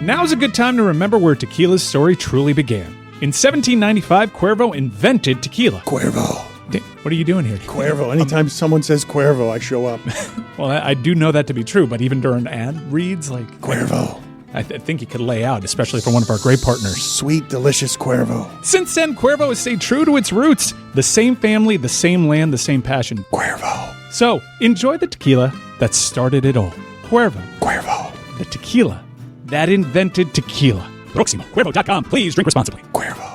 Now's a good time to remember where tequila's story truly began. In 1795, Cuervo invented tequila. Cuervo. What are you doing here? Cuervo. Anytime someone says Cuervo, I show up. Well, I do know that to be true, but even during ad reads, like... Cuervo. I think he could lay out, especially for one of our great partners. Sweet, delicious Cuervo. Since then, Cuervo has stayed true to its roots. The same family, the same land, the same passion. Cuervo. So, enjoy the tequila that started it all. Cuervo. Cuervo. The tequila that invented tequila. Proximo. Cuervo.com. Please drink responsibly. Cuervo.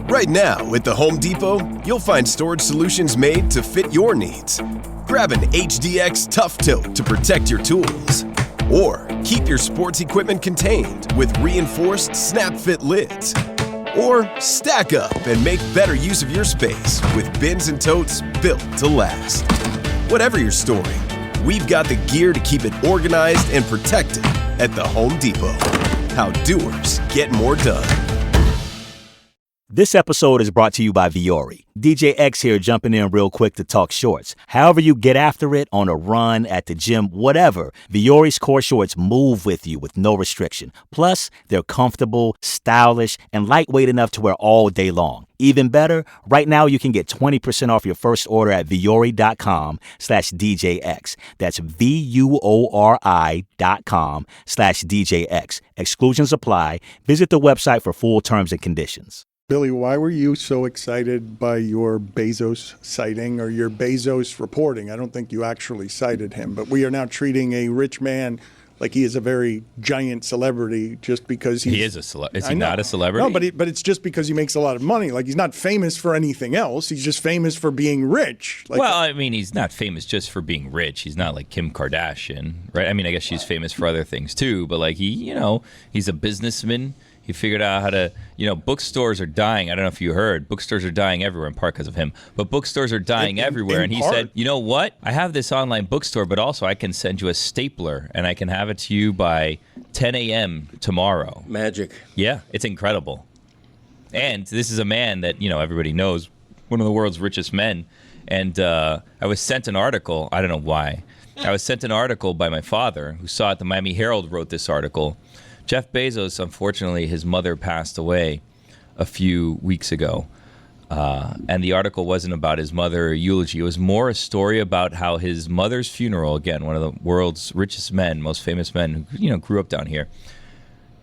Right now, at the Home Depot, you'll find storage solutions made to fit your needs. Grab an HDX Tough Tote to protect your tools. Or keep your sports equipment contained with reinforced snap-fit lids. Or stack up and make better use of your space with bins and totes built to last. Whatever you're storing, we've got the gear to keep it organized and protected at the Home Depot. How doers get more done. This episode is brought to you by Viore. DJ X here jumping in real quick to talk shorts. However you get after it, on a run, at the gym, whatever, Viore's core shorts move with you with no restriction. Plus, they're comfortable, stylish, and lightweight enough to wear all day long. Even better, right now you can get 20% off your first order at Viore.com/DJX. That's VUORI.com/DJX. Exclusions apply. Visit the website for full terms and conditions. Billy, why were you so excited by your Bezos sighting or your Bezos reporting? I don't think you actually cited him, but we are now treating a rich man like he is a very giant celebrity just because he's... He is a celebrity. Is he not a celebrity? No, but it's just because he makes a lot of money. Like, he's not famous for anything else. He's just famous for being rich. Like, well, I mean, he's not famous just for being rich. He's not like Kim Kardashian, right? I mean, I guess she's famous for other things too, but like he's a businessman. He figured out how to, bookstores are dying. I don't know if you heard. Bookstores are dying everywhere, in part because of him. But bookstores are dying everywhere. And he said, you know what? I have this online bookstore, but also I can send you a stapler, and I can have it to you by 10 a.m. tomorrow. Magic. Yeah, it's incredible. And this is a man that, everybody knows, one of the world's richest men. And I was sent an article. I don't know why. I was sent an article by my father, who saw it. The Miami Herald wrote this article. Jeff Bezos, unfortunately, his mother passed away a few weeks ago. And the article wasn't about his mother eulogy. It was more a story about how his mother's funeral, again, one of the world's richest men, most famous men who, grew up down here.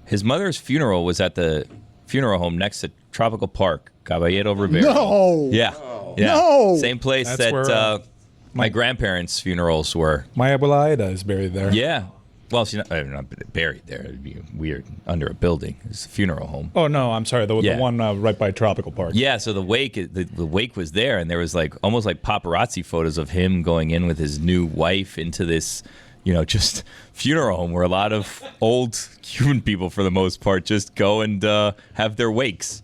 His mother's funeral was at the funeral home next to Tropical Park, Caballero Rivera. No! Yeah. No! Same place That's that where, my grandparents' funerals were. My abuela Aida is buried there. Yeah. Well, she's not buried there. It'd be weird under a building. It's a funeral home. Oh, no, I'm sorry. The one right by Tropical Park. Yeah, so the wake was there, and there was almost like paparazzi photos of him going in with his new wife into this, just funeral home where a lot of old Cuban people, for the most part, just go and have their wakes.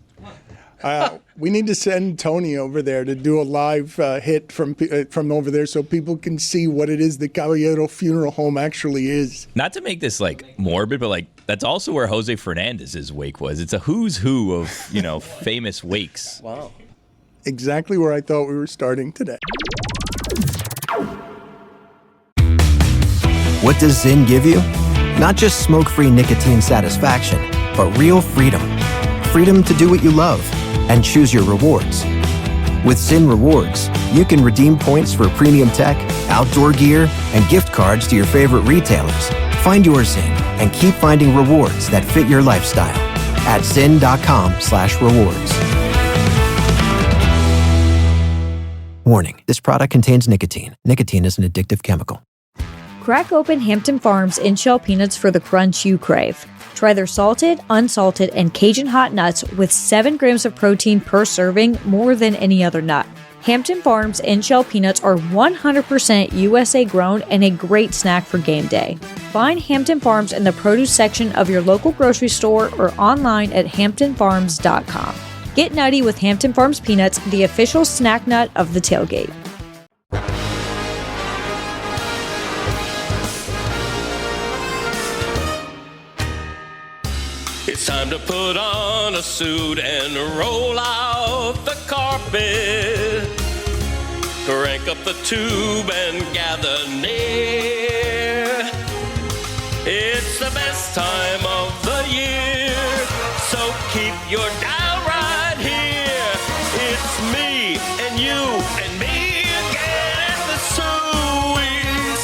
We need to send Tony over there to do a live hit from over there so people can see what it is the Caballero Funeral Home actually is. Not to make this morbid, but that's also where Jose Fernandez's wake was. It's a who's who of famous wakes. Wow. Exactly where I thought we were starting today. What does Zyn give you? Not just smoke-free nicotine satisfaction, but real freedom. Freedom to do what you love and choose your rewards. With Zyn Rewards, you can redeem points for premium tech, outdoor gear, and gift cards to your favorite retailers. Find your Zyn and keep finding rewards that fit your lifestyle at zyn.com/rewards. Warning, this product contains nicotine. Nicotine is an addictive chemical. Crack open Hampton Farms in-shell peanuts for the crunch you crave. Try their salted, unsalted, and Cajun hot nuts with 7 grams of protein per serving, more than any other nut. Hampton Farms in-shell peanuts are 100% USA grown and a great snack for game day. Find Hampton Farms in the produce section of your local grocery store or online at hamptonfarms.com. Get nutty with Hampton Farms peanuts, the official snack nut of the tailgate. It's time to put on a suit and roll out the carpet. Crank up the tube and gather near. It's the best time of the year, so keep your dial right here. It's me and you and me again at the Sueys.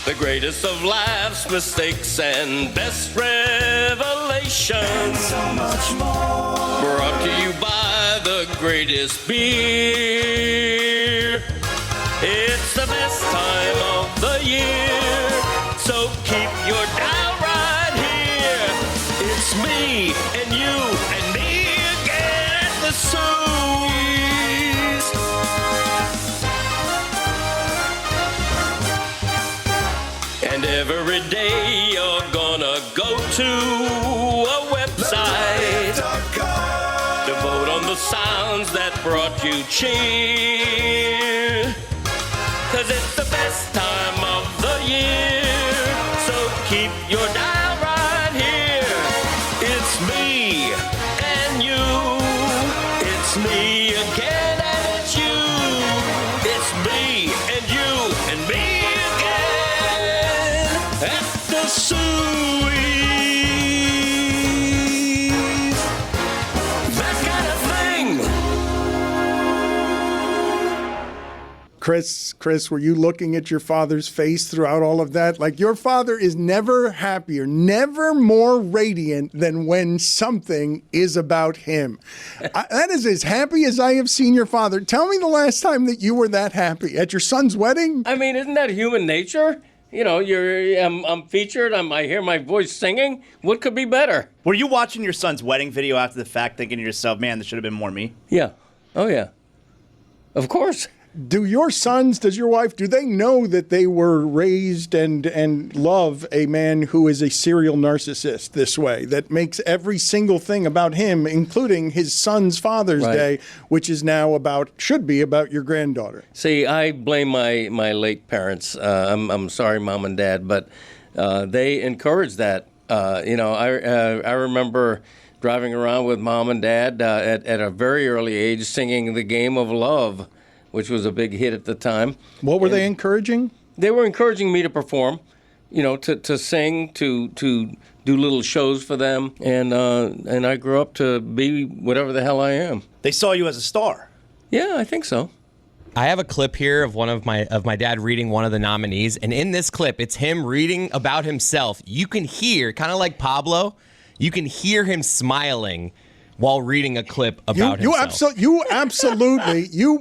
The greatest of laughs, mistakes, and best revelations. And so much more. Brought to you by the greatest beer. It's the best time of the year, so keep your dial right here. It's me and you and me again at the Sueys. And every day you're gonna go to a website to vote on the sounds that brought you cheer. 'Cause it's the best time of the year, so keep your dial right here. It's me and you, it's me again and it's you. It's me and you and me again at the Sueys. That kind of thing. Chris, were you looking at your father's face throughout all of that? Like, your father is never happier, never more radiant than when something is about him. That is as happy as I have seen your father. Tell me the last time that you were that happy. At your son's wedding? I mean, isn't that human nature? You know, I'm featured. I hear my voice singing. What could be better? Were you watching your son's wedding video after the fact, thinking to yourself, "Man, this should have been more me"? Yeah. Oh yeah. Of course. Does your wife, do they know that they were raised and love a man who is a serial narcissist this way, that makes every single thing about him, including his son's Father's Day, which is now should be about your granddaughter? See, I blame my late parents. I'm sorry, Mom and Dad, but they encouraged that. I remember driving around with Mom and Dad at a very early age singing The Game of Love, which was a big hit at the time. What were they encouraging? They were encouraging me to perform, to sing, to do little shows for them, and I grew up to be whatever the hell I am. They saw you as a star. Yeah, I think so. I have a clip here of my dad reading one of the nominees, and in this clip, it's him reading about himself. You can hear, kind of like Pablo, you can hear him smiling while reading a clip about himself.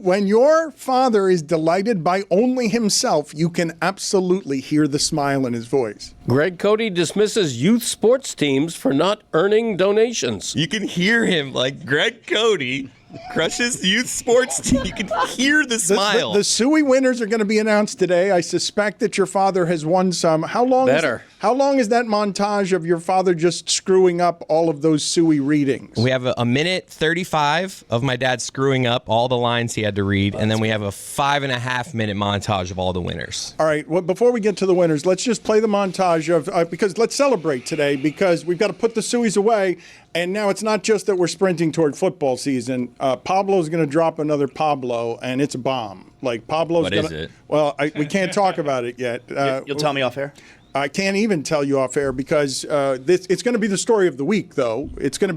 When your father is delighted by only himself, you can absolutely hear the smile in his voice. Greg Cody dismisses youth sports teams for not earning donations. You can hear him, like Greg Cody crushes youth sports team. You can hear the smile. The Suey winners are going to be announced today. I suspect that your father has won some. How long is that montage of your father just screwing up all of those Suey readings? We have a minute 35 of my dad screwing up all the lines he had to read, and then we have a 5.5 minute montage of all the winners. All right. Well, before we get to the winners, let's just play the montage of because let's celebrate today, because we've got to put the Sueys away. And now it's not just that we're sprinting toward football season. Pablo's going to drop another Pablo, and it's a bomb. Like, Pablo's going to... What is it? Well, we can't talk about it yet. You'll tell me off air? I can't even tell you off air, because it's going to be the story of the week, though. It's going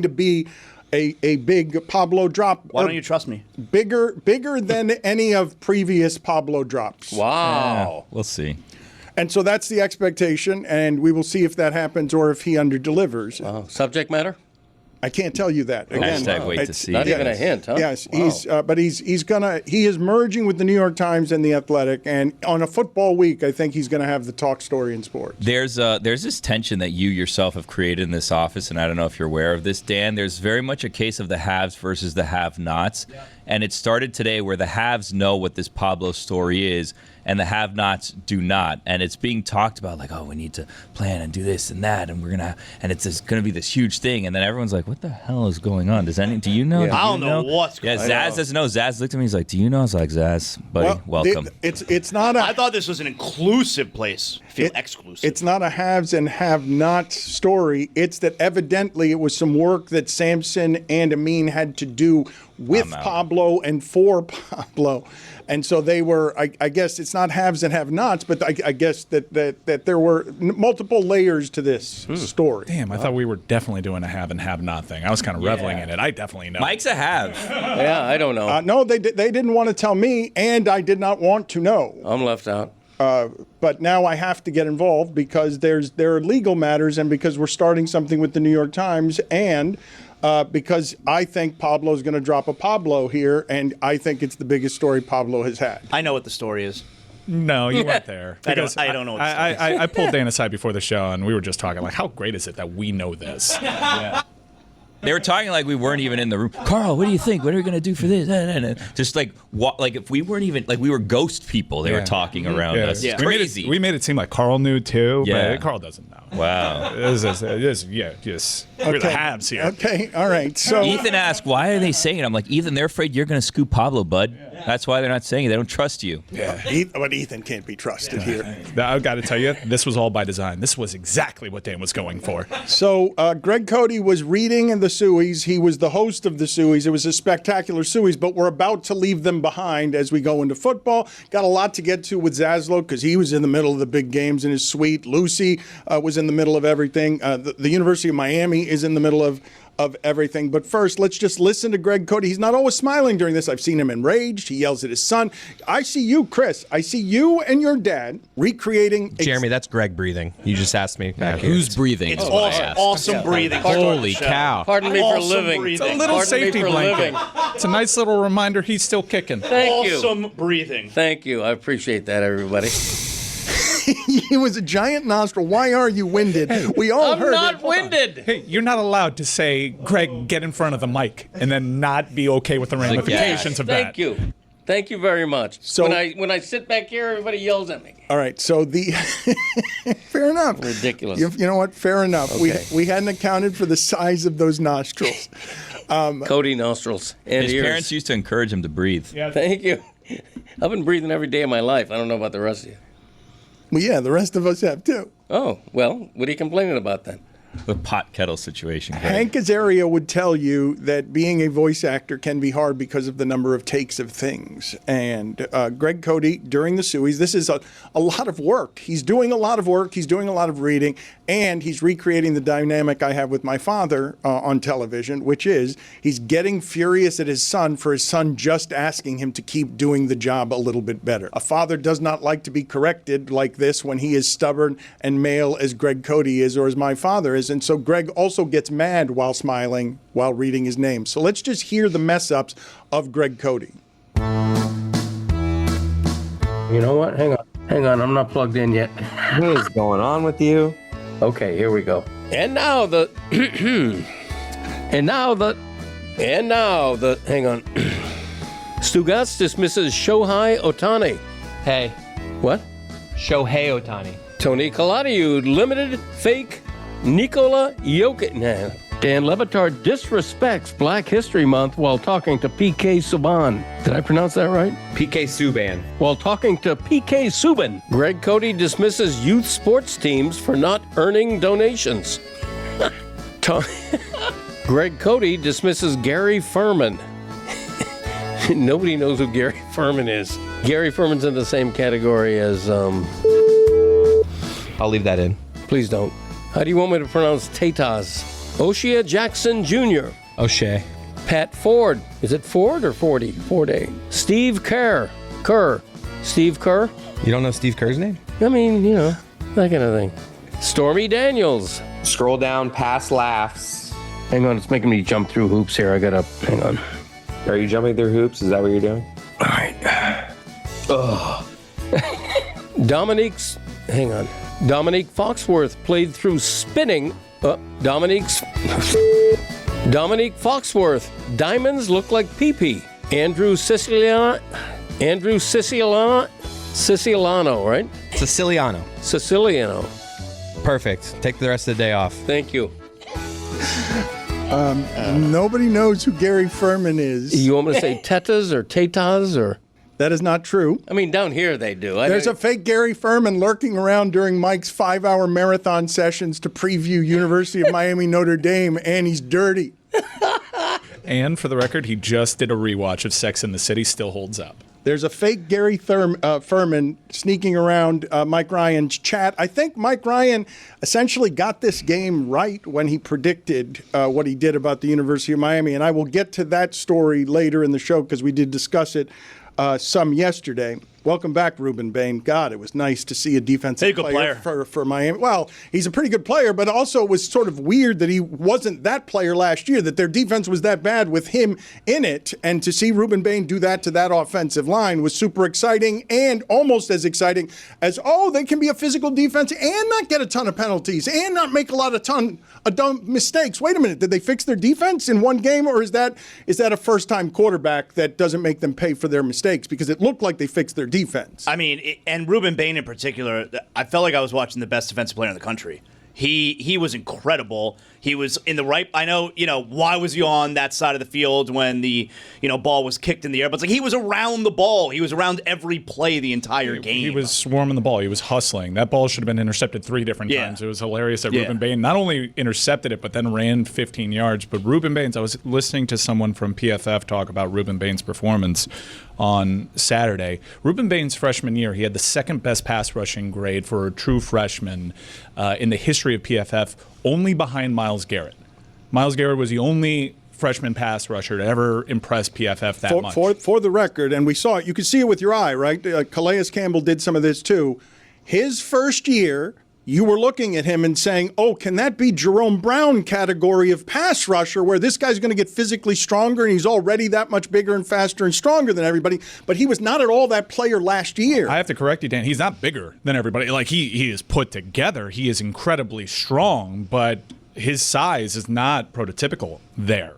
to be a big Pablo drop. Why don't you trust me? Bigger than any of previous Pablo drops. Wow. Yeah, we'll see. And so that's the expectation, and we will see if that happens or if he underdelivers. Subject matter? I can't tell you that. Again, wait to see. Not even a hint, huh? Yes, wow. But he is merging with the New York Times and the Athletic, and on a football week, I think he's going to have the talk story in sports. There's this tension that you yourself have created in this office, and I don't know if you're aware of this, Dan. There's very much a case of the haves versus the have-nots, and it started today where the haves know what this Pablo story is, and the have-nots do not, and it's being talked about like, oh, we need to plan and do this and that, and it's going to be this huge thing, and then everyone's like, what the hell is going on? Do you know? I don't know what's going on. Zaz doesn't know. Zaz looked at me, he's like, do you know? I was like, Zaz, buddy, welcome. It's not I thought this was an inclusive place. I feel exclusive. It's not a haves and have-nots story. It's that evidently it was some work that Samson and Amin had to do with Pablo and for Pablo. And so they were, I guess it's not haves and have-nots, but I guess that there were multiple layers to this story. Damn, I thought we were definitely doing a have and have-not thing. I was kind of reveling in it. I definitely know. Mike's a have. Yeah, I don't know. No, they didn't want to tell me, and I did not want to know. I'm left out. But now I have to get involved because there are legal matters, and because we're starting something with the New York Times, and because I think Pablo's going to drop a Pablo here, and I think it's the biggest story Pablo has had. I know what the story is. No, you weren't there. I don't know what the story is. I pulled Dan aside before the show, and we were just talking, like, how great is it that we know this? Yeah. They were talking like we weren't even in the room. Carl, what do you think? What are we going to do for this? Just like if we weren't even, like we were ghost people, they were talking around us. Yeah. Crazy. We made it seem like Carl knew too, Yeah. but Carl doesn't know. Wow. We're the haves here. Okay, all right. So Ethan asked, why are they saying it? I'm like, Ethan, they're afraid you're going to scoop Pablo, bud. That's why they're not saying it. They don't trust you. Yeah, but Ethan can't be trusted here. I've got to tell you, this was all by design. This was exactly what Dan was going for. So Greg Cody was reading in the Sueys. He was the host of the Sueys. It was a spectacular Sueys, but we're about to leave them behind as we go into football. Got a lot to get to with Zaslow because he was in the middle of the big games in his suite. Lucy was in the middle of everything. The University of Miami is in the middle of everything. But first, let's just listen to Greg Cody. He's not always smiling during this. I've seen him enraged. He yells at his son. I see you, Chris. I see you and your dad recreating. Jeremy, that's Greg breathing. You just asked me. Who's breathing? It's awesome breathing. Holy cow. Pardon me for living. Breathing. It's a little Pardon me safety for blanket. living. It's a nice little reminder he's still kicking. Thank you. Awesome breathing. Thank you. I appreciate that, everybody. He was a giant nostril. Why are you winded? We all heard I'm it. not winded. Hey, you're not allowed to say, Greg, get in front of the mic, and then not be okay with the ramifications of that. Thank you. Thank you very much. So- when I sit back here, everybody yells at me. All right, so fair enough. Ridiculous. You know what? Fair enough. Okay. We hadn't accounted for the size of those nostrils. Cody nostrils and His ears. parents used to encourage him to breathe. Thank you. I've been breathing every day of my life. I don't know about the rest of you. Well, yeah, the rest of us have too. Oh, well, what are you complaining about then? The pot kettle situation. Greg. Hank Azaria would tell you that being a voice actor can be hard because of the number of takes of things. And Greg Cody, during the Sueys, this is a lot of work. He's doing a lot of work. He's doing a lot of reading. And he's recreating the dynamic I have with my father on television, which is he's getting furious at his son for his son just asking him to keep doing the job a little bit better. A father does not like to be corrected like this when he is stubborn and male as Greg Cody is or as my father is. And so Greg also gets mad while smiling while reading his name. So let's just hear the mess-ups of Greg Cody. You know what? Hang on. I'm not plugged in yet. What is going on with you? Okay, here we go. And now the hang on. Stugotz dismisses Shohei Ohtani. Hey, What? Shohei Ohtani. Tony Kaladiu limited fake Nikola Jokic. Dan Batard disrespects Black History Month while talking to PK Subban. Did I pronounce that right? PK Subban. While talking to PK Subban. Greg Cody dismisses youth sports teams for not earning donations. Greg Cody dismisses Gary Furman. Nobody knows who Gary Furman is. Gary Furman's in the same category as, I'll leave that in. Please don't. How do you want me to pronounce Tataz? O'Shea Jackson Jr. O'Shea. Pat Ford. Is it Ford or 40? Ford. Steve Kerr. Steve Kerr? You don't know Steve Kerr's name? I mean, you know, that kind of thing. Stormy Daniels. Scroll down past laughs. Hang on, it's making me jump through hoops here. Hang on. Are you jumping through hoops? Is that what you're doing? All right. Dominique Foxworth played through spinning. Dominique Foxworth. Diamonds look like pee-pee. Andrew Siciliano, right? Siciliano. Perfect. Take the rest of the day off. Thank you. Nobody knows who Gary Furman is. You want me to say Tetas or Tataz or? That is not true. I mean, down here they do. There's a fake Gary Furman lurking around during Mike's 5-hour marathon sessions to preview University of Miami Notre Dame, and he's dirty. And for the record, he just did a rewatch of Sex and the City, still holds up. There's a fake Gary Furman sneaking around Mike Ryan's chat. I think Mike Ryan essentially got this game right when he predicted what he did about the University of Miami. And I will get to that story later in the show because we did discuss it some yesterday. Welcome back, Ruben Bain. God, it was nice to see a defensive player for Miami. Well, he's a pretty good player, but also it was sort of weird that he wasn't that player last year, that their defense was that bad with him in it. And to see Ruben Bain do that to that offensive line was super exciting, and almost as exciting as, they can be a physical defense and not get a ton of penalties and not make a lot of dumb mistakes. Wait a minute, did they fix their defense in one game, or is that a first-time quarterback that doesn't make them pay for their mistakes? Because it looked like they fixed their defense. I mean, and Ruben Bain in particular, I felt like I was watching the best defensive player in the country. He was incredible. He was in the right. I know, why was he on that side of the field when the, ball was kicked in the air? But it's like he was around the ball. He was around every play the entire game. He was swarming the ball. He was hustling. That ball should have been intercepted 3 different times. It was hilarious that Ruben Bain not only intercepted it, but then ran 15 yards. But Ruben Bain's, I was listening to someone from PFF talk about Ruben Bain's performance on Saturday. Ruben Bain's freshman year, he had the second best pass rushing grade for a true freshman in the history of PFF, only behind Myles Garrett. Myles Garrett was the only freshman pass rusher to ever impress PFF that much. For the record, and we saw it, you could see it with your eye, right? Calais Campbell did some of this too. His first year, you were looking at him and saying, can that be Jerome Brown category of pass rusher where this guy's going to get physically stronger and he's already that much bigger and faster and stronger than everybody? But he was not at all that player last year. I have to correct you, Dan. He's not bigger than everybody. Like, he is put together. He is incredibly strong, but his size is not prototypical there.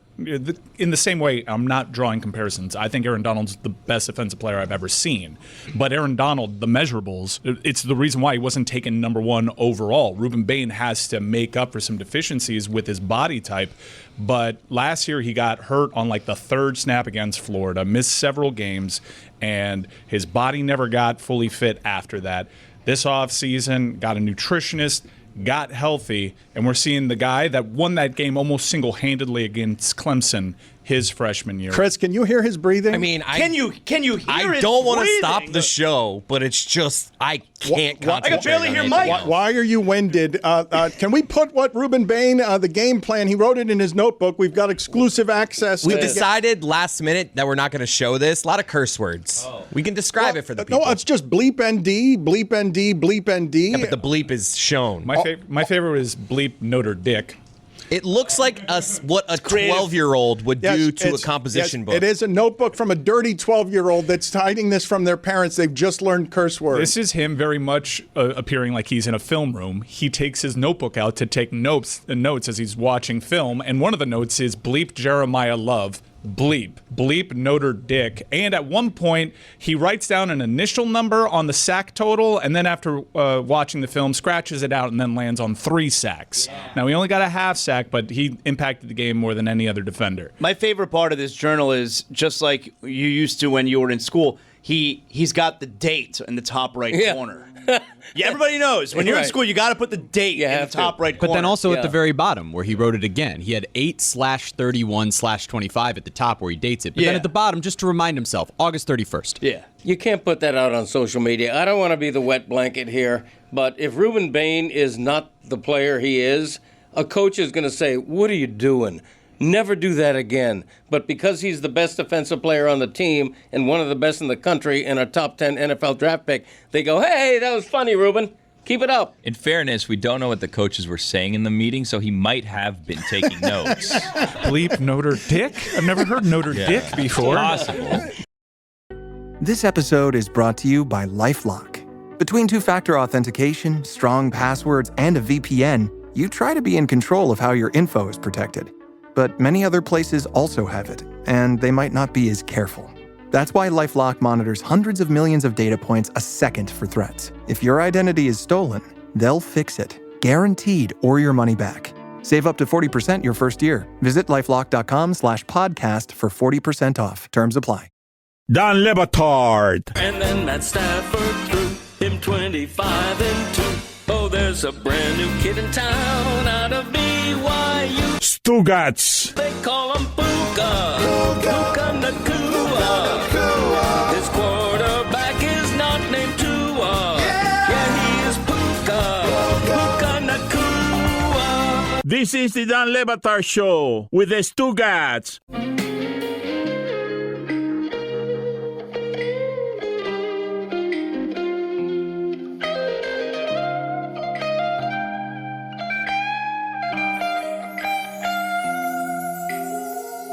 In the same way, I'm not drawing comparisons. I think Aaron Donald's the best defensive player I've ever seen. But Aaron Donald, the measurables, it's the reason why he wasn't taken number 1 overall. Ruben Bain has to make up for some deficiencies with his body type. But last year he got hurt on like the 3rd snap against Florida, missed several games, and his body never got fully fit after that. This offseason, got a nutritionist, got healthy, and we're seeing the guy that won that game almost single-handedly against Clemson his freshman year. Chris, can you hear his breathing? I mean, can you hear I don't want to stop the show, but it's just I can't concentrate. I can barely hear Mike. Why are you winded? Can we put what Ruben Bain, the game plan, he wrote it in his notebook. We've got exclusive access. We decided last minute that we're not going to show this. A lot of curse words. We can describe it for the people. No, it's just bleep ND, bleep ND, bleep ND. Yeah, but the bleep is shown. My favorite is bleep Notre Dick. It looks like what a 12-year-old would do to a composition book. It is a notebook from a dirty 12-year-old that's hiding this from their parents. They've just learned curse words. This is him very much appearing like he's in a film room. He takes his notebook out to take notes as he's watching film, and one of the notes is bleep Jeremiah Love. Bleep Notre Dick. And at one point, he writes down an initial number on the sack total, and then after watching the film, scratches it out and then lands on 3 sacks. Yeah. Now, he only got a half sack, but he impacted the game more than any other defender. My favorite part of this journal is, just like you used to when you were in school, he's got the date in the top right corner. Yeah, everybody knows. When you're in school, you got to put the date in the top right corner. But then also at the very bottom, where he wrote it again, he had 8/31/25 at the top where he dates it. But then at the bottom, just to remind himself, August 31st. Yeah. You can't put that out on social media. I don't want to be the wet blanket here, but if Ruben Bain is not the player he is, a coach is going to say, "What are you doing? Never do that again." But because he's the best defensive player on the team and one of the best in the country and a top 10 NFL draft pick, they go, "Hey, that was funny, Ruben. Keep it up." In fairness, we don't know what the coaches were saying in the meeting, so he might have been taking notes. Bleep Notre Dick? I've never heard Notre Dick before. It's possible. This episode is brought to you by LifeLock. Between two-factor authentication, strong passwords, and a VPN, you try to be in control of how your info is protected. But many other places also have it, and they might not be as careful. That's why LifeLock monitors hundreds of millions of data points a second for threats. If your identity is stolen, they'll fix it, guaranteed, or your money back. Save up to 40% your first year. Visit LifeLock.com/podcast for 40% off. Terms apply. Don Le Batard. And then Matt Stafford threw him 25-2. Oh, there's a brand new kid in town out of BYU. Stugotz. They call him Puka. His quarterback is not named Tua. Yeah, he is Puka Nakua. This is the Dan Le Batard Show with the Stugotz.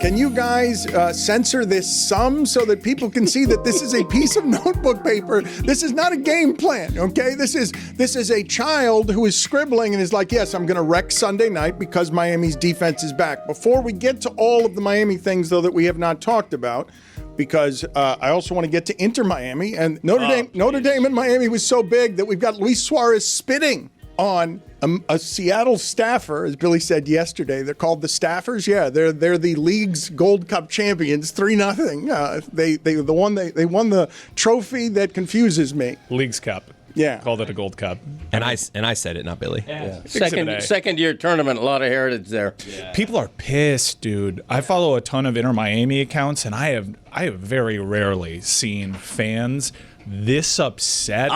Can you guys censor this some so that people can see that this is a piece of notebook paper? This is not a game plan, okay? This is a child who is scribbling and is like, yes, I'm going to wreck Sunday night because Miami's defense is back. Before we get to all of the Miami things, though, that we have not talked about, because I also want to get to Inter Miami, and Notre Dame and Miami was so big that we've got Luis Suarez spitting on a Seattle staffer, as Billy said yesterday. They're called the Staffers. Yeah, they're the league's Gold Cup champions, 3-0. They won the trophy that confuses me. League's Cup. Yeah, called it a Gold Cup. And I said it, not Billy. Yeah. Second year tournament, a lot of heritage there. Yeah. People are pissed, dude. I follow a ton of Inter Miami accounts, and I have very rarely seen fans this upset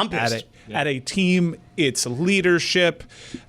at a team, its leadership.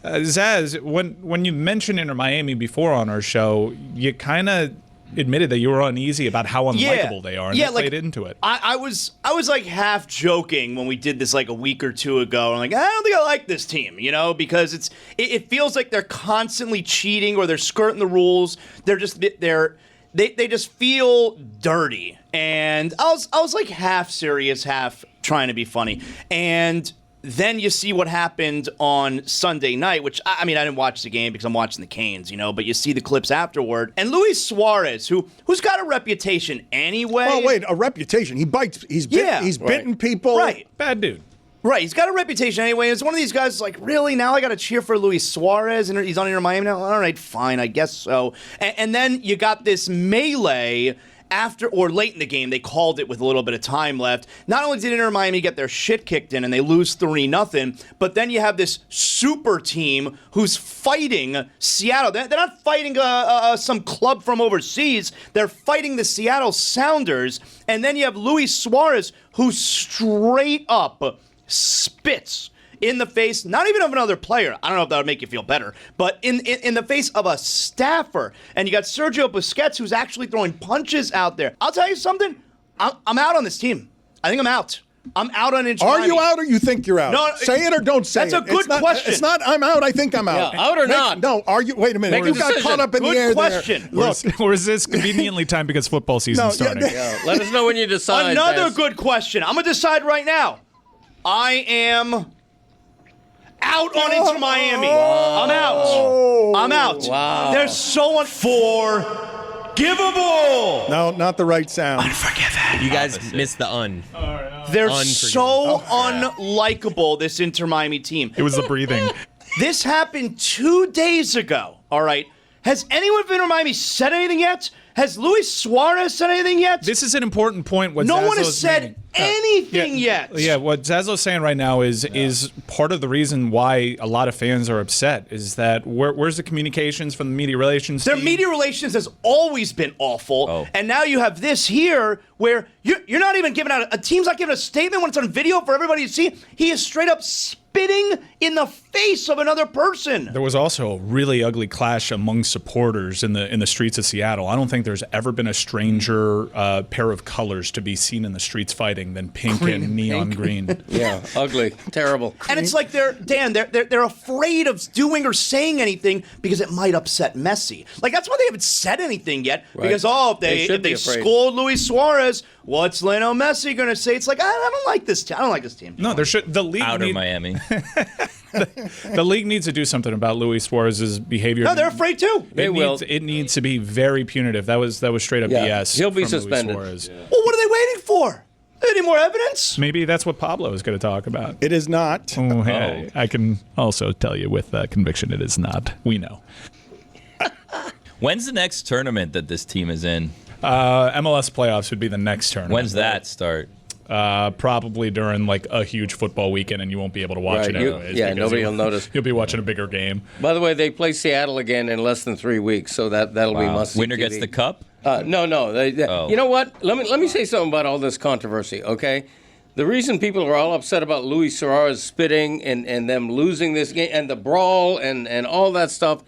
Zaz, when you mentioned Inter Miami before on our show, you kind of admitted that you were uneasy about how unlikable they are, and they played into it. I was like half joking when we did this like a week or two ago. I'm like, I don't think I like this team, because it feels like they're constantly cheating or they're skirting the rules. They just feel dirty, and I was like half serious, half trying to be funny, and then you see what happened on Sunday night, which, I mean, I didn't watch the game because I'm watching the Canes, but you see the clips afterward. And Luis Suarez, who's got a reputation anyway. Oh, wait, a reputation. He bites. He's bitten people. Right. Bad dude. Right, he's got a reputation anyway. It's one of these guys like, really? Now I got to cheer for Luis Suarez, and he's on Inter Miami now? All right, fine, I guess so. And then you got this melee after or late in the game. They called it with a little bit of time left. Not only did Inter Miami get their shit kicked in and they lose 3-0, but then you have this super team who's fighting Seattle. They're not fighting some club from overseas. They're fighting the Seattle Sounders. And then you have Luis Suarez, who straight up spits in the face, not even of another player. I don't know if that would make you feel better, but in the face of a staffer. And you got Sergio Busquets, who's actually throwing punches out there. I'll tell you something. I'm out on this team. I think I'm out. I'm out on Inter Miami. Are you out or you think you're out? No, say it or don't say it. That's a good question. It's not I'm out, I think I'm out. Yeah, out or not? No, are you? Wait a minute. You got caught up in the air question. there. Look, or is this conventionally timed because football season's starting? Yeah, let us know when you decide. Another good question. I'm going to decide right now. I am out on Inter Miami. Wow. I'm out. Wow. They're so unforgivable. No, not the right sound. Unforgiven. You guys missed the un. They're so unlikable, this Inter Miami team. It was the breathing. This happened 2 days ago, all right? Has anyone from Inter Miami said anything yet? Has Luis Suarez said anything yet? This is an important point. No one has said anything yet. Yeah, what Zazo's saying right now is part of the reason why a lot of fans are upset is that where's the communications from the media relations Their team? media relations has always been awful, and now you have this here where you're not even giving out a team's not giving a statement when it's on video for everybody to see. He is straight up spitting in the face of another person. There was also a really ugly clash among supporters in the streets of Seattle. I don't think there's ever been a stranger pair of colors to be seen in the streets fighting than pink and neon green. Yeah, ugly, terrible. And it's like they're afraid of doing or saying anything because it might upset Messi. Like that's why they haven't said anything yet. Right. Because if they scold Luis Suarez, what's Lionel Messi going to say? It's like I don't like this team. I don't like this team. No, the league Outer Miami. The league needs to do something about Luis Suarez's behavior. No, they're afraid too. It needs to be very punitive. That was straight up BS. He'll be from suspended. Luis Suarez. Well, what are they waiting for? Any more evidence? Maybe that's what Pablo is going to talk about. It is not. Oh, hey, I can also tell you with conviction it is not. We know. When's the next tournament that this team is in? MLS playoffs would be the next tournament. When's that start? Probably during like a huge football weekend, and you won't be able to watch it anyways. Nobody will notice. You'll be watching a bigger game. By the way, they play Seattle again in less than 3 weeks, so that'll be must-see Winner TV. gets the cup? No. You know what? Let me say something about all this controversy, okay? The reason people are all upset about Luis Suarez spitting and them losing this game and the brawl and all that stuff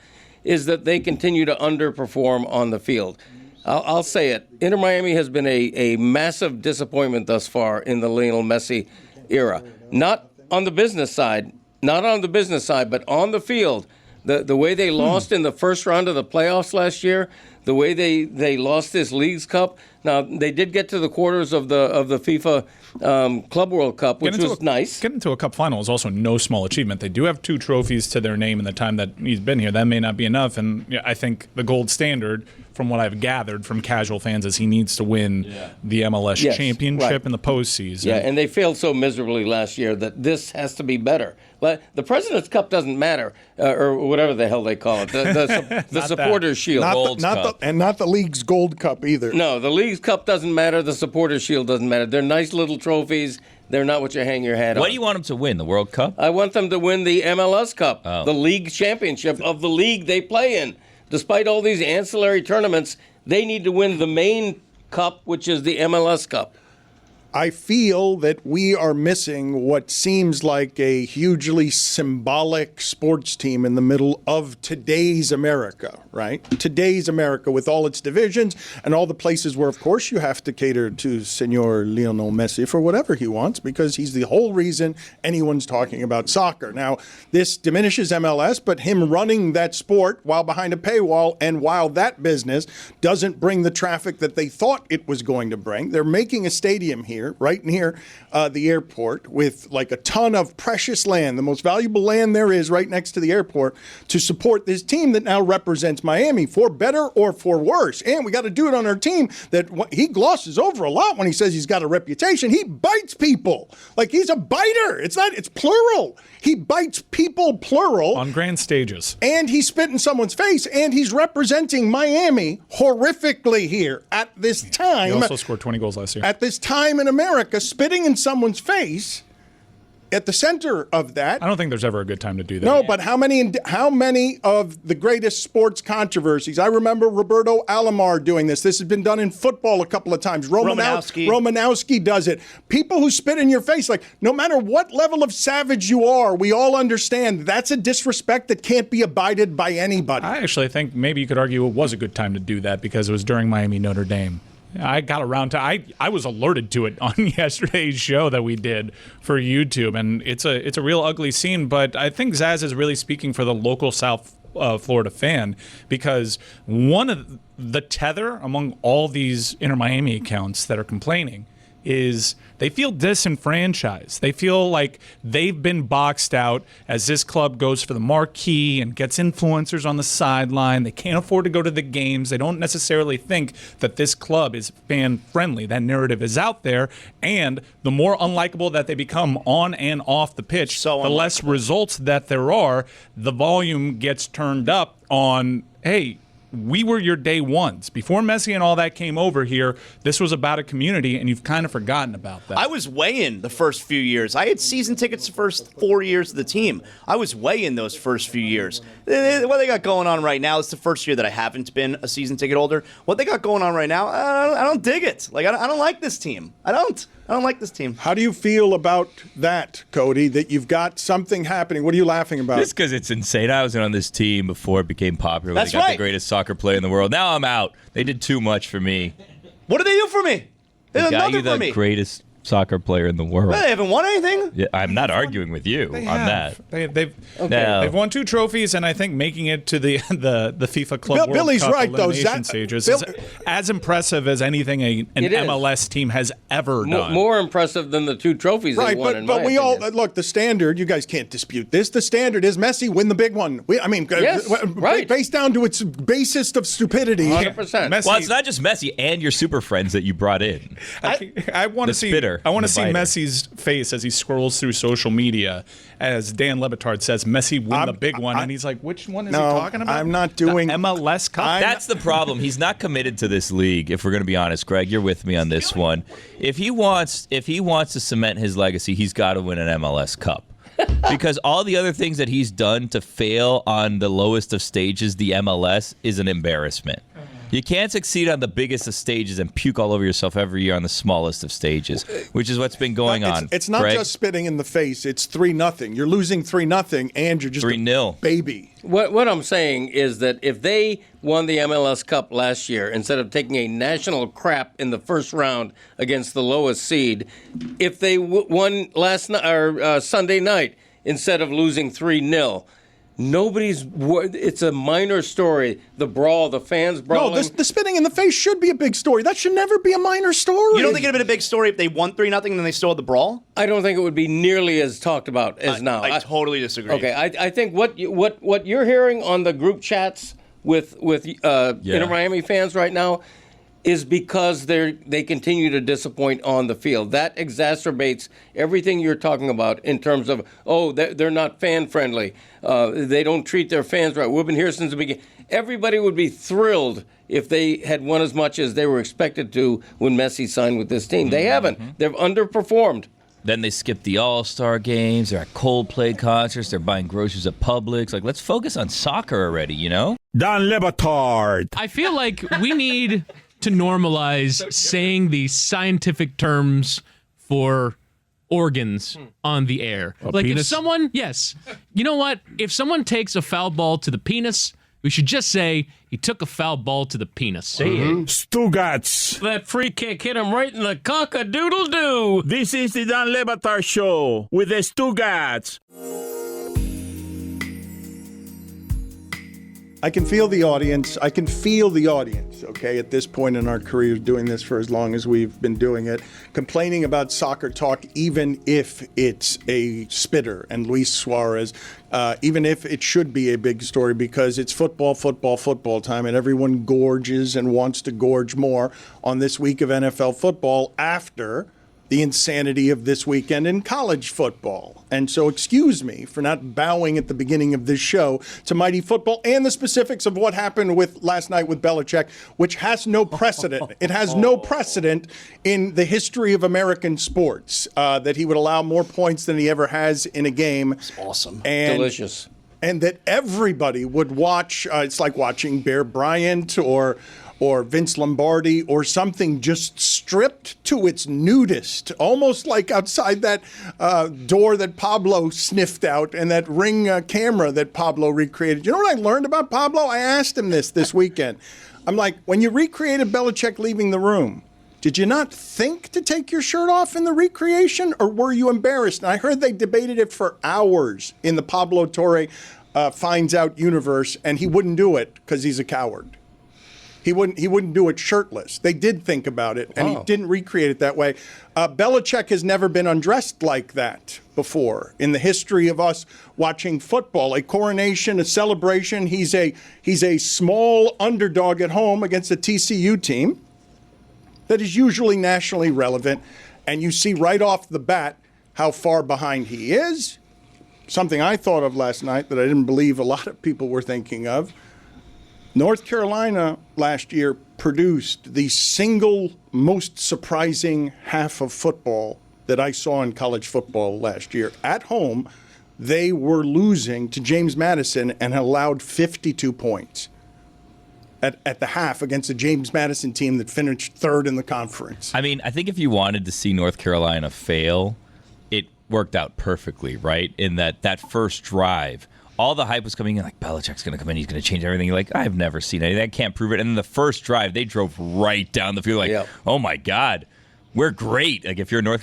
is that they continue to underperform on the field. I'll say it. Inter Miami has been a massive disappointment thus far in the Lionel Messi era. Not on the business side, but on the field. The way they lost in the first round of the playoffs last year, the way they lost this Leagues Cup. Now, they did get to the quarters of the FIFA Club World Cup, which was nice. Getting into a cup final is also no small achievement. They do have 2 trophies to their name in the time that he's been here. That may not be enough, and I think the gold standard, from what I've gathered from casual fans, is he needs to win the MLS championship in the postseason. Yeah, and they failed so miserably last year that this has to be better. But the President's Cup doesn't matter, or whatever the hell they call it, the Supporters' Shield. Not the league's Gold Cup either. No, the League's Cup doesn't matter. The Supporters' Shield doesn't matter. They're nice little trophies. They're not what you hang your hat on. What do you want them to win? The World Cup? I want them to win the MLS Cup, the league championship of the league they play in. Despite all these ancillary tournaments, they need to win the main cup, which is the MLS Cup. I feel that we are missing what seems like a hugely symbolic sports team in the middle of today's America, right? Today's America with all its divisions and all the places where, of course, you have to cater to Senor Lionel Messi for whatever he wants because he's the whole reason anyone's talking about soccer. Now, this diminishes MLS, but him running that sport while behind a paywall and while that business doesn't bring the traffic that they thought it was going to bring. They're making a stadium here right near the airport with like a ton of precious land, the most valuable land there is right next to the airport to support this team that now represents Miami for better or for worse. And we got to do it on our team that he glosses over a lot when he says he's got a reputation. He bites people. Like he's a biter. It's plural. He bites people plural. On grand stages. And he spit in someone's face and he's representing Miami horrifically here at this time. He also scored 20 goals last year. At this time in America, spitting in someone's face at the center of that. I don't think there's ever a good time to do that. No, but how many of the greatest sports controversies? I remember Roberto Alomar doing this. This has been done in football a couple of times. Romanowski does it. People who spit in your face, like no matter what level of savage you are, we all understand that's a disrespect that can't be abided by anybody. I actually think maybe you could argue it was a good time to do that because it was during Miami Notre Dame. I got around to I was alerted to it on yesterday's show that we did for YouTube, and it's a real ugly scene. But I think Zaz is really speaking for the local South Florida fan because one of the tether among all these Inter Miami accounts that are complaining is they feel disenfranchised. They feel like they've been boxed out as this club goes for the marquee and gets influencers on the sideline. They can't afford to go to the games. They don't necessarily think that this club is fan-friendly. That narrative is out there, and the more unlikable that they become on and off the pitch, the less results that there are, the volume gets turned up on, hey, we were your day ones. Before Messi and all that came over here, this was about a community, and you've kind of forgotten about that. I was way in the first few years. I had season tickets the first 4 years of the team. I was way in those first few years. What they got going on right now, it's the first year that I haven't been a season ticket holder. What they got going on right now, I don't dig it. Like, I don't like this team. I don't like this team. How do you feel about that, Cody, that you've got something happening? What are you laughing about? Just because it's insane. I was on this team before it became popular. That's they got right. the greatest soccer player in the world. Now I'm out. They did too much for me. What did they do for me? They did nothing for me. The greatest soccer player in the world. They haven't won anything? Yeah, I'm not arguing with you on that. They've won 2 trophies, and I think making it to the FIFA Club World Billy's Cup right, though. elimination stages is as impressive as anything an MLS team has ever done. More impressive than the 2 trophies they won, in my but we opinion. all look. The standard, you guys can't dispute this. The standard is Messi win the big one. Based down to its basest of stupidity. 100%. Well, it's not just Messi and your super friends that you brought in. I want to see. I want to see Messi's face as he scrolls through social media, as Dan Le Batard says, "Messi won the big one," and he's like, "Which one is he talking about?" I'm not doing the MLS Cup. That's the problem. He's not committed to this league. If we're going to be honest, Greg, you're with me on this one. If he wants to cement his legacy, he's got to win an MLS Cup. Because all the other things that he's done to fail on the lowest of stages, the MLS, is an embarrassment. You can't succeed on the biggest of stages and puke all over yourself every year on the smallest of stages, which is what's been going on. It's not Greg? just spitting in the face. It's 3-0. You're losing 3-0, and you're just 3-0. a baby. What I'm saying is that if they won the MLS Cup last year, instead of taking a national crap in the first round against the lowest seed, if they won last night or Sunday night instead of losing 3-0. It's a minor story. The brawl, the fans brawling. No, the spitting in the face should be a big story. That should never be a minor story. You don't think it would have been a big story if they won 3-0 and then they still had the brawl? I don't think it would be nearly as talked about as now. I totally disagree. Okay, I think what you're hearing on the group chats with Inter Miami fans right now is because they continue to disappoint on the field. That exacerbates everything you're talking about in terms of, they're not fan-friendly. They don't treat their fans right. We've been here since the beginning. Everybody would be thrilled if they had won as much as they were expected to when Messi signed with this team. They haven't. They've underperformed. Then they skip the All-Star games. They're at Coldplay concerts. They're buying groceries at Publix. Like, let's focus on soccer already, you know? Don Batard. I feel like we need to normalize saying the scientific terms for organs on the air. Like penis? if someone, yes, you know what? If someone takes a foul ball to the penis, we should just say he took a foul ball to the penis. Stugotz. That free kick hit him right in the cock-a-doodle-doo. This is the Don Batard Show with the Stugotz. I can feel the audience. Okay, at this point in our careers, doing this for as long as we've been doing it, complaining about soccer talk, even if it's a spitter, and Luis Suarez, even if it should be a big story, because it's football time, and everyone gorges and wants to gorge more on this week of NFL football after the insanity of this weekend in college football. And so excuse me for not bowing at the beginning of this show to Mighty Football and the specifics of what happened with last night with Belichick, which has no precedent. It has no precedent in the history of American sports that he would allow more points than he ever has in a game. It's awesome. And delicious. And that everybody would watch. It's like watching Bear Bryant or Vince Lombardi or something just stripped to its nudist, almost like outside that door that Pablo sniffed out and that Ring camera that Pablo recreated. You know what I learned about Pablo? I asked him this weekend. I'm like, when you recreated Belichick leaving the room, did you not think to take your shirt off in the recreation, or were you embarrassed? And I heard they debated it for hours in the Pablo Torre Finds Out universe, and he wouldn't do it because he's a coward. He wouldn't do it shirtless. They did think about it, and he didn't recreate it that way. Belichick has never been undressed like that before in the history of us watching football. A coronation, a celebration. He's a small underdog at home against a TCU team that is usually nationally relevant, and you see right off the bat how far behind he is. Something I thought of last night that I didn't believe a lot of people were thinking of. North Carolina last year produced the single most surprising half of football that I saw in college football last year. At home, they were losing to James Madison and allowed 52 points at the half against a James Madison team that finished third in the conference. I mean, I think if you wanted to see North Carolina fail, it worked out perfectly, right? In that first drive, all the hype was coming in, like, Belichick's going to come in, he's going to change everything. You're like, I've never seen anything. I can't prove it. And then the first drive, they drove right down the field, like, oh, my God, we're great. Like, if you're a North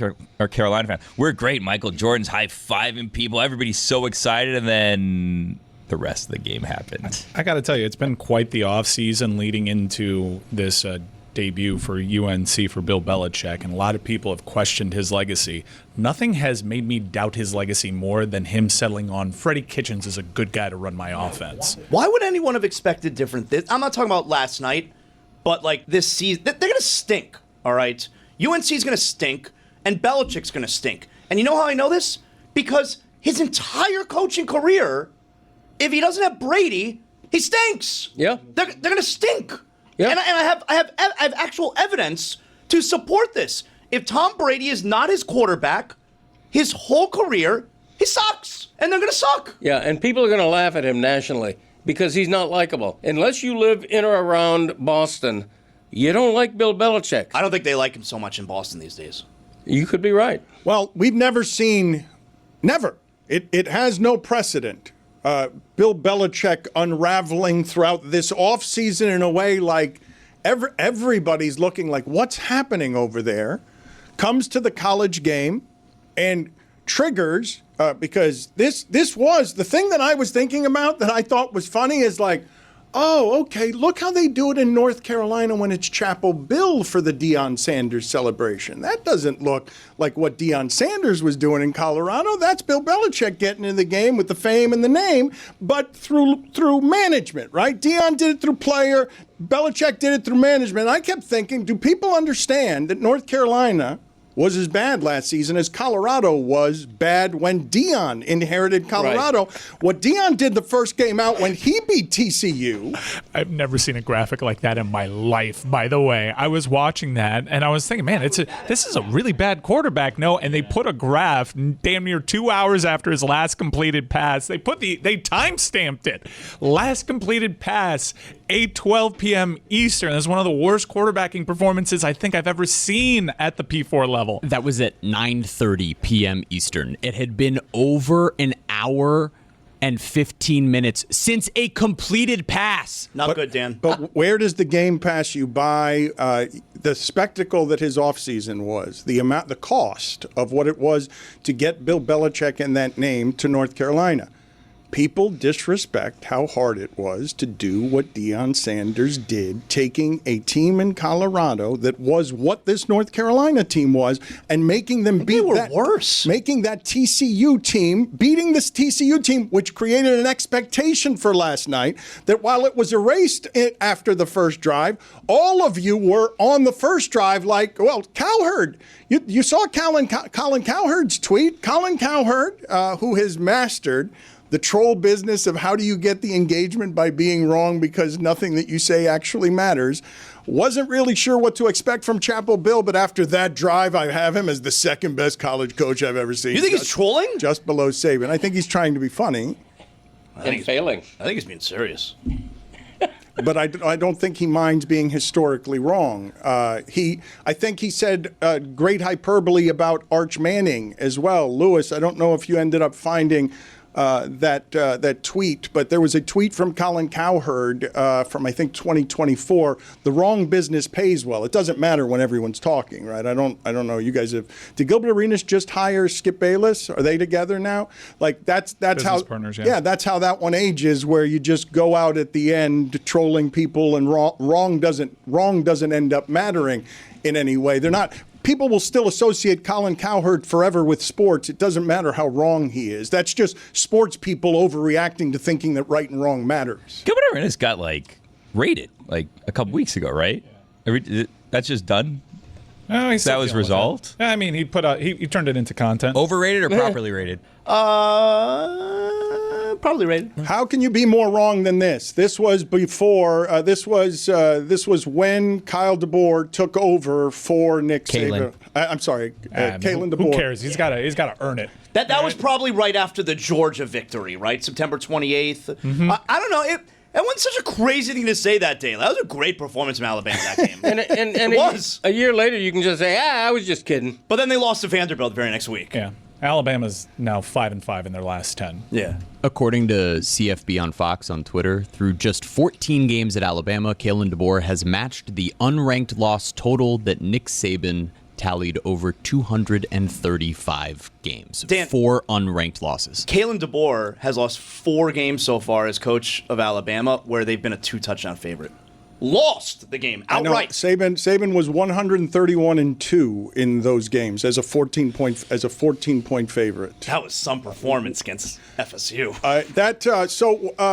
Carolina fan, we're great. Michael Jordan's high-fiving people. Everybody's so excited. And then the rest of the game happened. I got to tell you, it's been quite the offseason leading into this debut for UNC for Bill Belichick, and a lot of people have questioned his legacy. Nothing has made me doubt his legacy more than him settling on Freddie Kitchens as a good guy to run my offense. Why would anyone have expected different? I'm not talking about last night, but like this season, they're going to stink, all right? UNC's going to stink, and Belichick's going to stink. And you know how I know this? Because his entire coaching career, if he doesn't have Brady, he stinks. Yeah. They're going to stink. Yeah. And I have actual evidence to support this. If Tom Brady is not his quarterback, his whole career, he sucks, and they're going to suck. Yeah, and people are going to laugh at him nationally because he's not likable. Unless you live in or around Boston, you don't like Bill Belichick. I don't think they like him so much in Boston these days. You could be right. Well, we've never seen, never. It has no precedent. Bill Belichick unraveling throughout this offseason in a way like everybody's looking like, what's happening over there? Comes to the college game and triggers, because this was the thing that I was thinking about that I thought was funny is like, oh, okay, look how they do it in North Carolina when it's Chapel Bill for the Deion Sanders celebration. That doesn't look like what Deion Sanders was doing in Colorado. That's Bill Belichick getting in the game with the fame and the name, but through management, right? Deion did it through player, Belichick did it through management. I kept thinking, do people understand that North Carolina was as bad last season as Colorado was bad when Deion inherited Colorado? Right. What Deion did the first game out when he beat TCU. I've never seen a graphic like that in my life, by the way. I was watching that, and I was thinking, man, this is a really bad quarterback. No, and they put a graph damn near 2 hours after his last completed pass. They time-stamped it. Last completed pass, 8:12 p.m. Eastern. That's one of the worst quarterbacking performances I think I've ever seen at the P4 level. That was at 9:30 p.m. Eastern. It had been over an hour and 15 minutes since a completed pass. Not good, Dan. But where does the game pass you by the spectacle that his offseason was, the cost of what it was to get Bill Belichick and that name to North Carolina? People disrespect how hard it was to do what Deion Sanders did, taking a team in Colorado that was what this North Carolina team was and making them beat that worse. Making that TCU team, beating this TCU team, which created an expectation for last night that while it was erased after the first drive, all of you were on the first drive like, well, Cowherd. You saw Colin Cowherd's tweet. Colin Cowherd, who has mastered the troll business of how do you get the engagement by being wrong because nothing that you say actually matters. Wasn't really sure what to expect from Chapel Bill, but after that drive, I have him as the second best college coach I've ever seen. You think he's trolling? Just below Saban. I think he's trying to be funny. I think he's failing. I think he's being serious. But I don't think he minds being historically wrong. I think he said great hyperbole about Arch Manning as well. Lewis, I don't know if you ended up finding that tweet, but there was a tweet from Colin Cowherd from I think 2024. The wrong business pays well. It doesn't matter when everyone's talking, right? I don't know. You guys have. Did Gilbert Arenas just hire Skip Bayless? Are they together now? Like that's business how partners, yeah, that's how that one ages. Where you just go out at the end trolling people, and wrong doesn't end up mattering in any way. They're not. People will still associate Colin Cowherd forever with sports. It doesn't matter how wrong he is. That's just sports people overreacting to thinking that right and wrong matters. Gilbert Arenas got rated a couple weeks ago, right? That's just done. No, that was resolved. I mean, he turned it into content. Overrated or properly rated? Probably rated. How can you be more wrong than this? This was before. This was when Kyle DeBoer took over for Nick Saban. I'm sorry, Kalen DeBoer. Who cares? He's got to earn it. That was probably right after the Georgia victory, right? September 28th. Mm-hmm. I don't know. It wasn't such a crazy thing to say that day. That was a great performance from Alabama that game. and it was. A year later, you can just say, I was just kidding. But then they lost to Vanderbilt the very next week. Yeah. Alabama's now 5-5 in their last 10. Yeah. According to CFB on Fox on Twitter, through just 14 games at Alabama, Kalen DeBoer has matched the unranked loss total that Nick Saban tallied over 235 games. Dan, 4 unranked losses. Kalen DeBoer has lost 4 games so far as coach of Alabama where they've been a 2-touchdown favorite. Lost the game outright. Saban was 131-2 in those games as a 14-point favorite. That was some performance against FSU.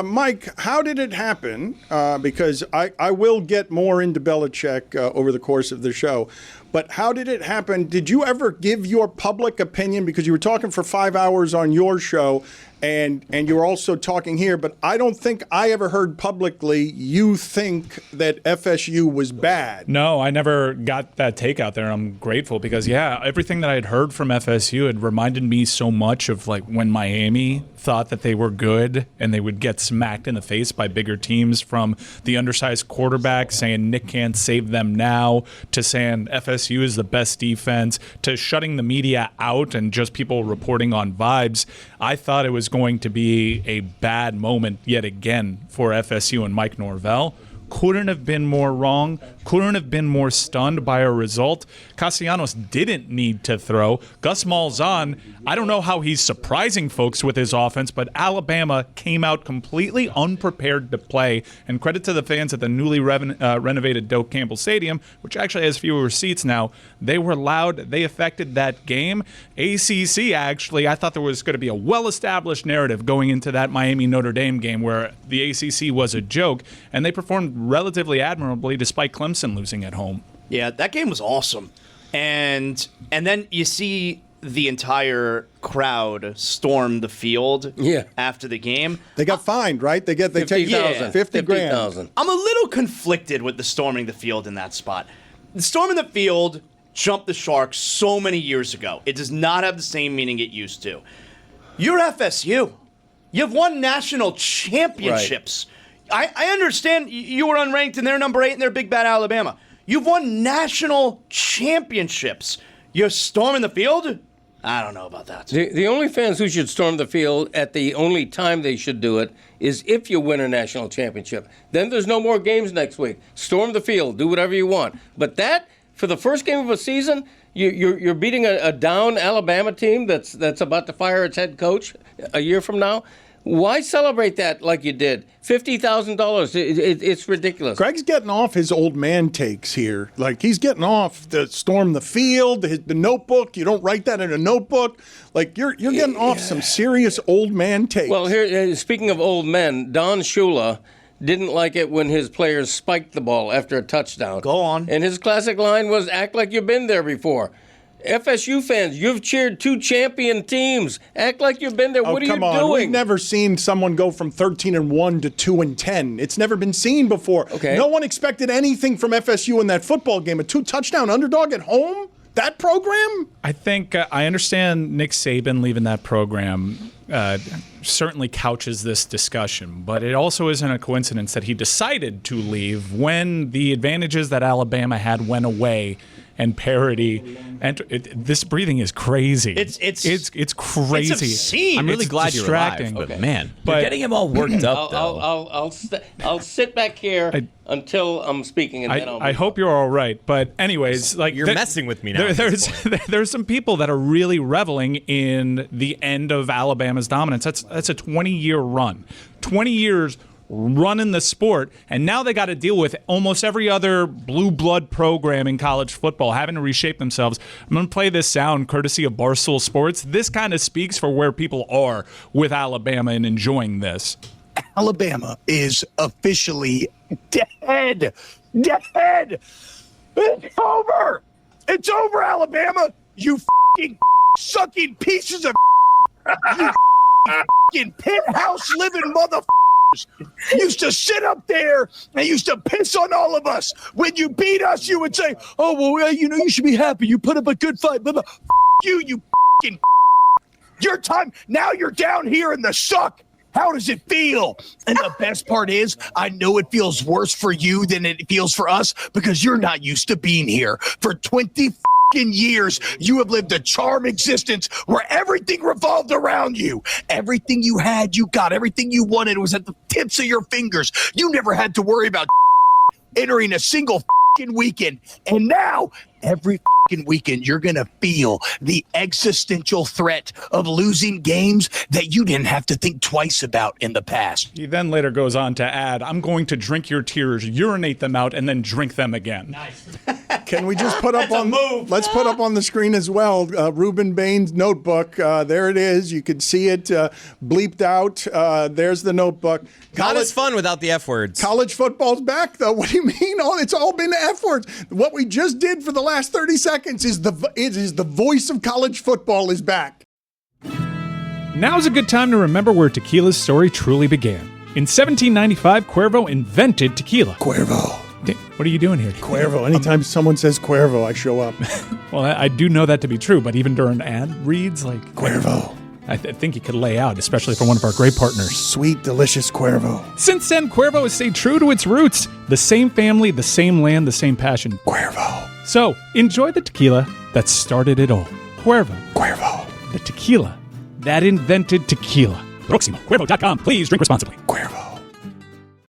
Mike, how did it happen? Because I will get more into Belichick over the course of the show. but how did it happen? Did you ever give your public opinion? Because you were talking for 5 hours on your show, and you were also talking here, but I don't think I ever heard publicly you think that FSU was bad. No, I never got that take out there. I'm grateful because, everything that I had heard from FSU had reminded me so much of like when Miami thought that they were good and they would get smacked in the face by bigger teams, from the undersized quarterback saying Nick can't save them now, to saying FSU is the best defense, to shutting the media out and just people reporting on vibes. I thought it was going to be a bad moment yet again for FSU and Mike Norvell. Couldn't have been more wrong. Couldn't have been more stunned by a result. Castellanos didn't need to throw. Gus Malzahn, I don't know how he's surprising folks with his offense, but Alabama came out completely unprepared to play. And credit to the fans at the newly renovated Doak Campbell Stadium, which actually has fewer seats now. They were loud. They affected that game. ACC, actually, I thought there was going to be a well-established narrative going into that Miami-Notre Dame game where the ACC was a joke, and they performed relatively admirably despite Clemson losing at home. Yeah, that game was awesome. And then you see the entire crowd storm the field after the game. They got fined, right? They take 50 grand. I'm a little conflicted with the storming the field in that spot. The storming the field jumped the shark so many years ago. It does not have the same meaning it used to. You're FSU. You've won national championships. Right. I understand you were unranked and they're number 8 and they're big bad Alabama. You've won national championships. You're storming the field? I don't know about that. The only fans who should storm the field at the only time they should do it is if you win a national championship. Then there's no more games next week. Storm the field. Do whatever you want. But that, for the first game of a season, you're beating a down Alabama team that's about to fire its head coach a year from now. Why celebrate that like you did? $50,000. It's ridiculous. Greg's getting off his old man takes here. Like, he's getting off the storm the field, the notebook. You don't write that in a notebook. Like, you're getting off some serious old man takes. Well, here, speaking of old men, Don Shula didn't like it when his players spiked the ball after a touchdown. Go on. And his classic line was, act like you've been there before. FSU fans, you've cheered 2 champion teams. Act like you've been there. What are you doing? We've never seen someone go from 13-1 to 2-10. It's never been seen before. Okay. No one expected anything from FSU in that football game. A 2-touchdown underdog at home? That program? I think I understand Nick Saban leaving that program certainly couches this discussion, but it also isn't a coincidence that he decided to leave when the advantages that Alabama had went away. And parity, and this breathing is crazy. It's crazy. It's obscene. I'm really glad you're alive, but man, you're getting him all worked up. I'll sit back here until I'm speaking, and then I hope you're all right. But anyways, like you're messing with me now. There's some people that are really reveling in the end of Alabama's dominance. That's a 20-year run, 20 years. Running the sport, and now they got to deal with almost every other blue blood program in college football having to reshape themselves. I'm going to play this sound courtesy of Barstool Sports. This kind of speaks for where people are with Alabama and enjoying this. Alabama is officially dead. Dead. It's over. It's over, Alabama. You fucking sucking pieces of you fucking penthouse living motherfuckers. Used to sit up there and used to piss on all of us. When you beat us, you would say, oh, well, you should be happy. You put up a good fight. But you fucking your time. Now you're down here in the suck. How does it feel? And the best part is, I know it feels worse for you than it feels for us because you're not used to being here. For 20 years, you have lived a charmed existence where everything revolved around you. Everything you had, you got. Everything you wanted was at the tips of your fingers. You never had to worry about entering a single weekend. And now, every weekend, you're going to feel the existential threat of losing games that you didn't have to think twice about in the past. He then later goes on to add, I'm going to drink your tears, urinate them out, and then drink them again. Nice. Can we just put up let's put up on the screen as well, Ruben Bain's notebook. There it is. You can see it bleeped out. There's the notebook. Not as fun without the F words. College football's back, though. What do you mean? Oh, it's all been F words. What we just did for the last 30 seconds is the voice of college football is back. Now's a good time to remember where tequila's story truly began. In 1795, Cuervo invented tequila. Cuervo. What are you doing here? Cuervo. Anytime someone says Cuervo, I show up. Well, I do know that to be true, but even during ad reads, like... Cuervo. I think you could lay out, especially for one of our great partners. Sweet, delicious Cuervo. Since then, Cuervo has stayed true to its roots. The same family, the same land, the same passion. Cuervo. So, enjoy the tequila that started it all. Cuervo. Cuervo. The tequila that invented tequila. Proximo. Cuervo.com. Please drink responsibly. Cuervo.